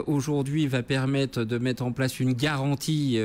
aujourd'hui va permettre de mettre en place une garantie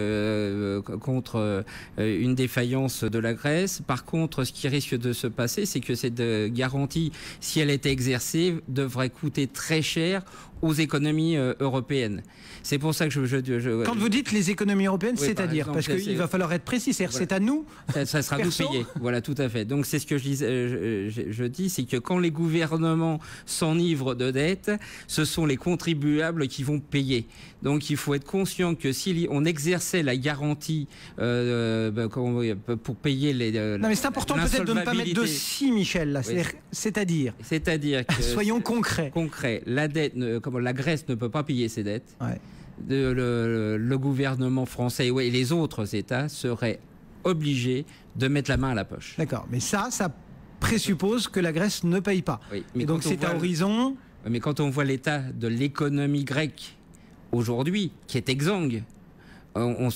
contre une défaillance de la Grèce. Par contre, ce qui risque de se passer, c'est que cette garantie, si elle était exercée, devrait coûter très cher aux économies européennes. C'est pour ça que Quand vous dites les économies européennes, oui, c'est-à-dire, parce qu'il va falloir être précis, c'est-à-dire voilà. C'est à nous. Ça sera nous payé. Voilà, tout à fait. Donc c'est ce que je dis, c'est que quand les gouvernements s'enivrent de dettes, ce sont les contribuables qui vont payer. Donc il faut être conscient que si on exerçait la garantie pour payer les... non mais c'est important peut-être de ne pas mettre de si, Michel, là. Oui. C'est-à-dire que... Soyons concrets. La dette, la Grèce ne peut pas payer ses dettes. Ouais. Le gouvernement français et les autres États seraient obligés de mettre la main à la poche. D'accord, mais ça présuppose que la Grèce ne paye pas. Oui, mais et donc c'est à horizon... Mais quand on voit l'état de l'économie grecque aujourd'hui, qui est exsangue, on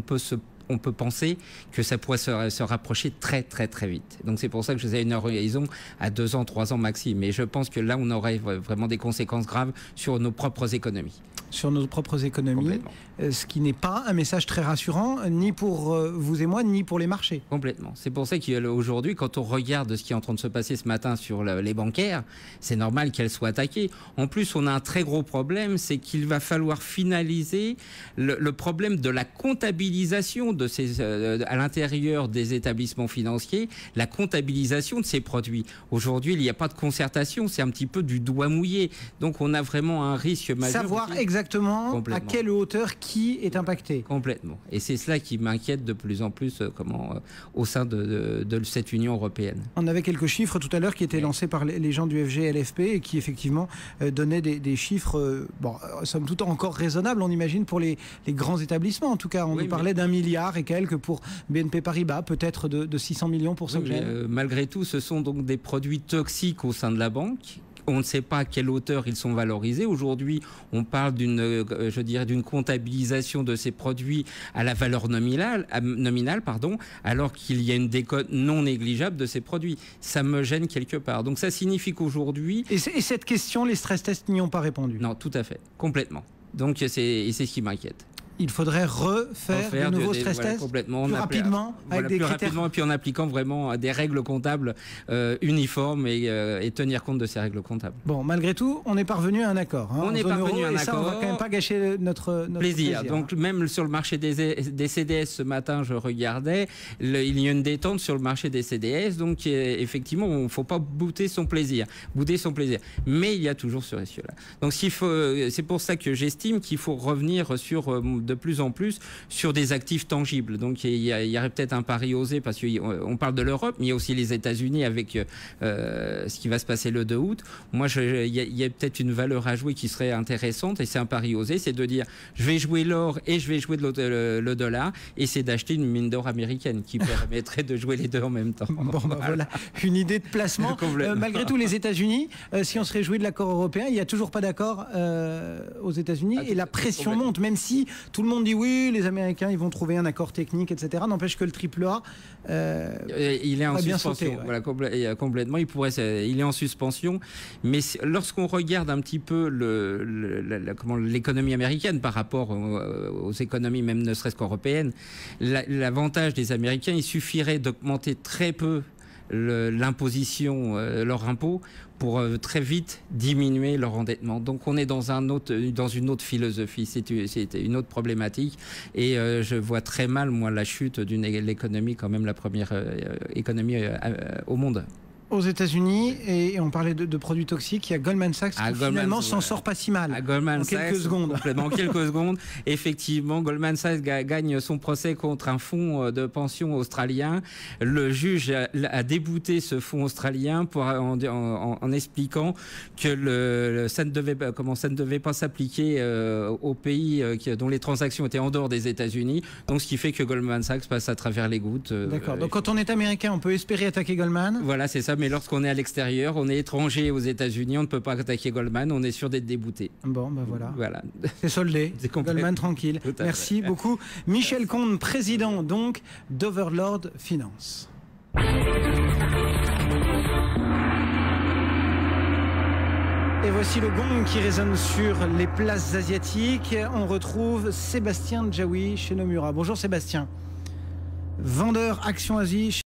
peut penser que ça pourrait se rapprocher très très très vite. Donc c'est pour ça que je faisais une horizon à 2 ans, 3 ans maxi. Mais je pense que là, on aurait vraiment des conséquences graves sur nos propres économies. Sur nos propres économies, ce qui n'est pas un message très rassurant, ni pour vous et moi, ni pour les marchés. Complètement. C'est pour ça qu'aujourd'hui, quand on regarde ce qui est en train de se passer ce matin sur les bancaires, c'est normal qu'elles soient attaquées. En plus, on a un très gros problème, c'est qu'il va falloir finaliser le problème de la comptabilisation de à l'intérieur des établissements financiers, la comptabilisation de ces produits. Aujourd'hui, il n'y a pas de concertation, c'est un petit peu du doigt mouillé. Donc, on a vraiment un risque majeur. Savoir exactement à quelle hauteur qui est impacté. Complètement. Et c'est cela qui m'inquiète de plus en plus au sein de cette Union européenne. On avait quelques chiffres tout à l'heure qui étaient lancés par les gens du FG-LFP et qui effectivement donnaient des chiffres, somme toute encore raisonnables, on imagine, pour les grands établissements. En tout cas, on nous parlait d'1 milliard et quelques pour BNP Paribas, peut-être de 600 millions pour SocGen. Malgré tout, ce sont donc des produits toxiques au sein de la banque. On ne sait pas à quelle hauteur ils sont valorisés. Aujourd'hui, on parle d'une comptabilisation de ces produits à la valeur nominale, alors qu'il y a une décote non négligeable de ces produits. Ça me gêne quelque part. Donc ça signifie qu'aujourd'hui... Et cette question, les stress tests n'y ont pas répondu? Non, tout à fait. Complètement. Donc c'est ce qui m'inquiète. Il faudrait refaire de nouveaux stress tests complètement, plus rapidement, avec des critères... rapidement, et puis en appliquant vraiment des règles comptables uniformes et tenir compte de ces règles comptables. Bon, malgré tout, on est parvenu à un accord. On est parvenu à un accord. On va quand même pas gâcher notre plaisir. Donc même sur le marché des CDS ce matin, je regardais, il y a une détente sur le marché des CDS, donc effectivement, il ne faut pas bouder son plaisir. Mais il y a toujours ce risque-là. Donc c'est pour ça que j'estime qu'il faut revenir sur de plus en plus sur des actifs tangibles. Donc il y aurait peut-être un pari osé, parce qu'on parle de l'Europe, mais il y a aussi les États-Unis avec ce qui va se passer le 2 août. Moi, il y a peut-être une valeur à jouer qui serait intéressante, et c'est un pari osé, c'est de dire je vais jouer l'or et je vais jouer le dollar, et c'est d'acheter une mine d'or américaine qui permettrait de jouer les deux en même temps. Bon, voilà une idée de placement. Malgré tout, les États-Unis, si on se réjouit de l'accord européen, il n'y a toujours pas d'accord aux États-Unis, et la pression monte, même si tout le monde dit oui, les Américains ils vont trouver un accord technique, etc. N'empêche que le triple A il est en suspension. Sauter, voilà, complètement. Il est en suspension. Mais lorsqu'on regarde un petit peu l'économie américaine par rapport aux économies, même ne serait-ce qu'européennes, l'avantage des Américains, il suffirait d'augmenter très peu l'imposition, leur impôt, pour très vite diminuer leur endettement. Donc on est dans une autre philosophie, c'est une autre problématique, et je vois très mal, moi, la chute de l'économie, quand même la première économie au monde. Aux États-Unis, et on parlait de produits toxiques, il y a Goldman Sachs qui finalement s'en sort pas si mal. En quelques secondes. En quelques secondes, effectivement, Goldman Sachs gagne son procès contre un fonds de pension australien. Le juge a débouté ce fonds australien en expliquant que ça ne devait pas s'appliquer aux pays dont les transactions étaient en dehors des États-Unis. Donc ce qui fait que Goldman Sachs passe à travers les gouttes. D'accord. Donc quand on est américain, on peut espérer attaquer Goldman. Voilà, c'est ça. Mais lorsqu'on est à l'extérieur, on est étranger aux États-Unis, on ne peut pas attaquer Goldman, on est sûr d'être débouté. Bon, ben voilà. C'est soldé. Goldman tranquille. Merci beaucoup. Michel Conde, président donc d'Overlord Finance. Et voici le gong qui résonne sur les places asiatiques. On retrouve Sébastien Djaoui chez Nomura. Bonjour Sébastien. Vendeur Action Asie chez